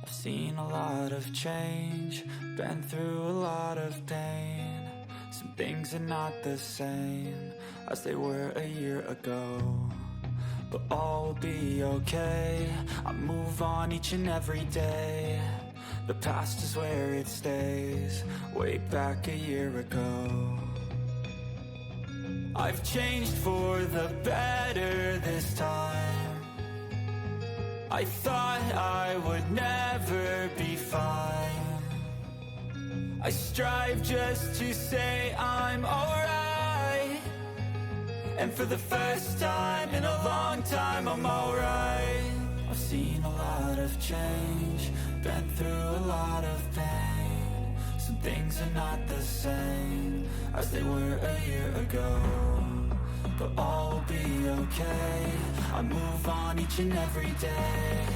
I've seen a lot of change, been through a lot of pain. Some things are not the same as they were a year ago, but all will be okay. I move on each and every day. The past is where it stays, way back a year ago. I've changed for the better this time. I thought I would never be fine. I strive just to say I'm alright, and for the first time in a long time I'm alright. I've seen a lot of change, been through a lot of pain. Some things are not the same as they were a year ago, but all will be okay. I move on each and every day.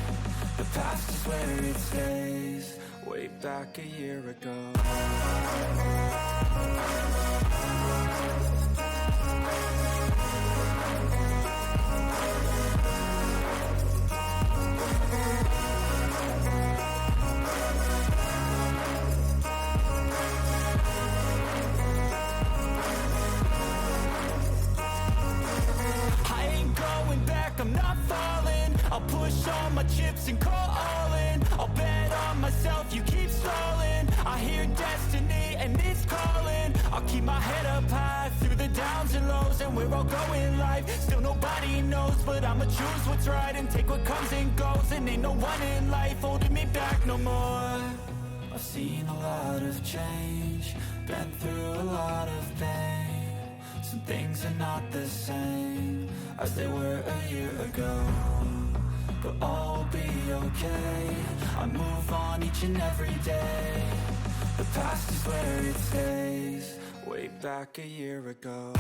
The past is where it stays, way back a year ago. I'm not falling, I'll push all my chips and call all in. I'll bet on myself, you keep stalling. I hear destiny and it's calling. I'll keep my head up high through the downs and lows, and we're all going live. Still nobody knows, but I'ma choose what's right and take what comes and goes. And ain't no one in life holding me back no more. I've seen a lot of change, been through a lot of pain. Some things are not the same as they were a year ago, but all will be okay. I move on each and every day. The past is where it stays, way back a year ago.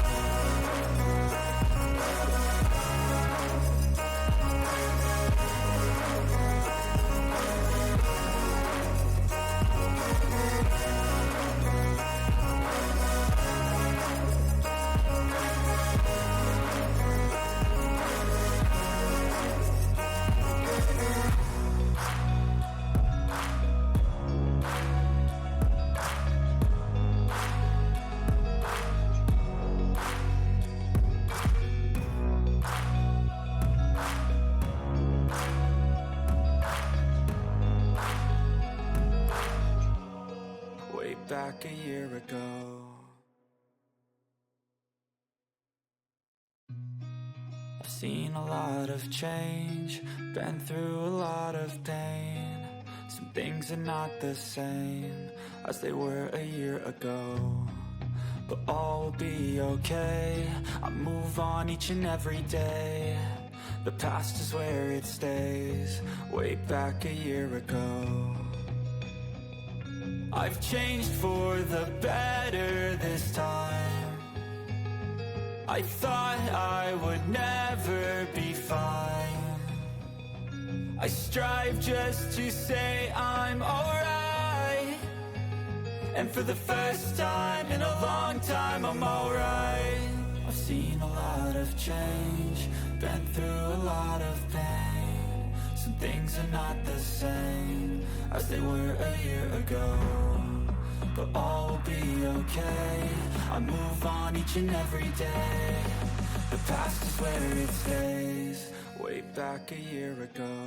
Back a year ago. I've seen a lot of change, been through a lot of pain. Some things are not the same as they were a year ago, but all will be okay. I move on each and every day. The past is where it stays, way back a year ago. I've changed for the better this time. I thought I would never be fine. I strive just to say I'm alright, and for the first time in a long time I'm alright. I've seen a lot of change, been through a lot of pain. Some things are not the same as they were a year ago, but all will be okay. I move on each and every day. The past is where it stays, way back a year ago.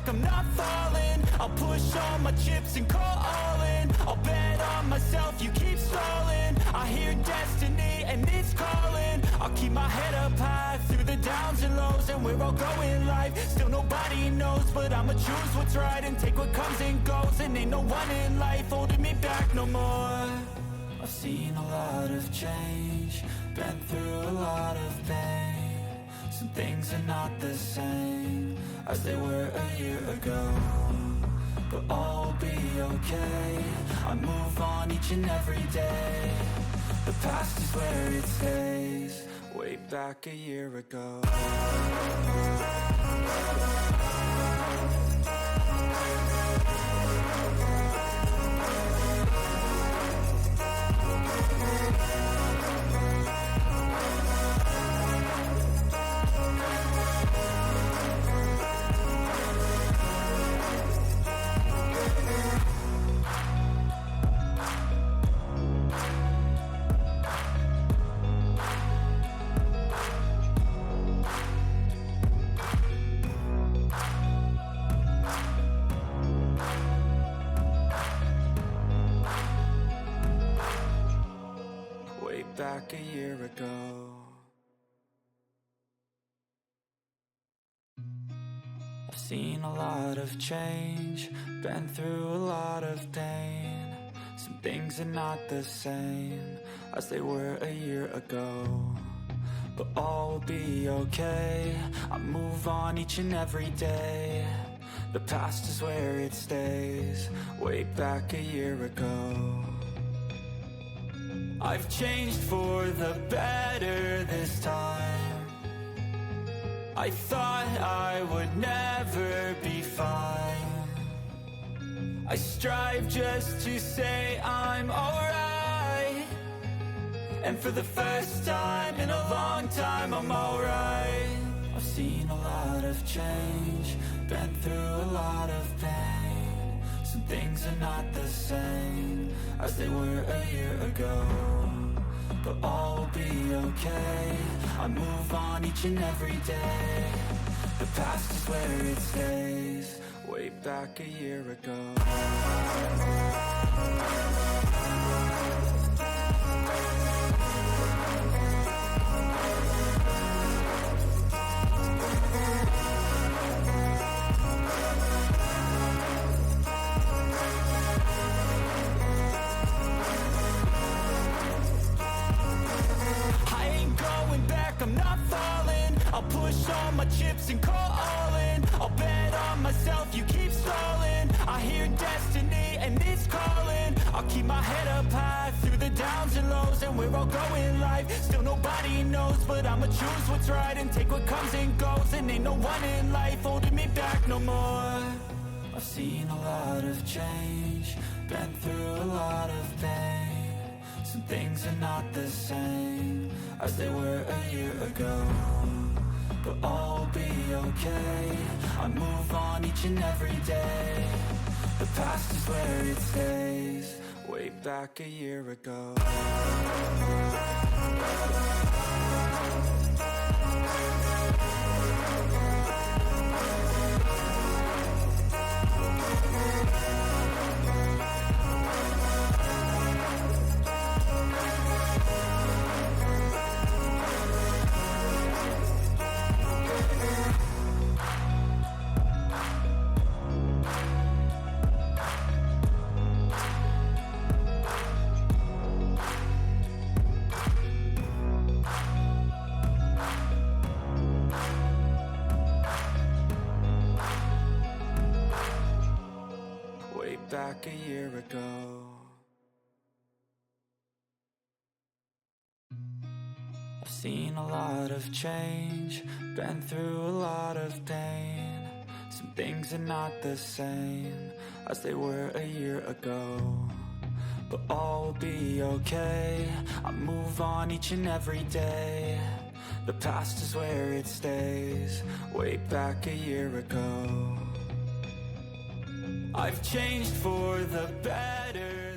I'm not falling, I'll push all my chips and call all in. I'll bet on myself, you keep stalling. I hear destiny and it's calling. I'll keep my head up high through the downs and lows, and we're all going live. Still nobody knows, but I'ma choose what's right and take what comes and goes. And ain't no one in life holding me back no more. I've seen a lot of change, been through a lot of pain. Some things are not the same as they were a year ago, but all will be okay. I move on each and every day. The past is where it stays, back a year ago. Back a year ago. I've seen a lot of change, been through a lot of pain. Some things are not the same as they were a year ago, but all will be okay. I move on each and every day. The past is where it stays, way back a year ago. I've changed for the better this time. I thought I would never be fine. I strive just to say I'm alright, and for the first time in a long time I'm alright. I've seen a lot of change, been through a lot of pain. Some things are not the same as they were a year ago, but all will be okay. I move on each and every day. The past is where it stays, way back a year ago. I'm not falling, I'll push all my chips and call all in. I'll bet on myself, you keep stalling. I hear destiny and it's calling. I'll keep my head up high through the downs and lows, and we're all going life. Still nobody knows, but I'ma choose what's right and take what comes and goes. And ain't no one in life holding me back no more. I've seen a lot of change, been through a lot of pain. Some things are not the same as they were a year ago, but all will be okay. I move on each and every day. The past is where it stays, way back a year ago. Back a year ago. I've seen a lot of change, been through a lot of pain. Some things are not the same as they were a year ago, but all will be okay. I move on each and every day. The past is where it stays, way back a year ago. I've changed for the better.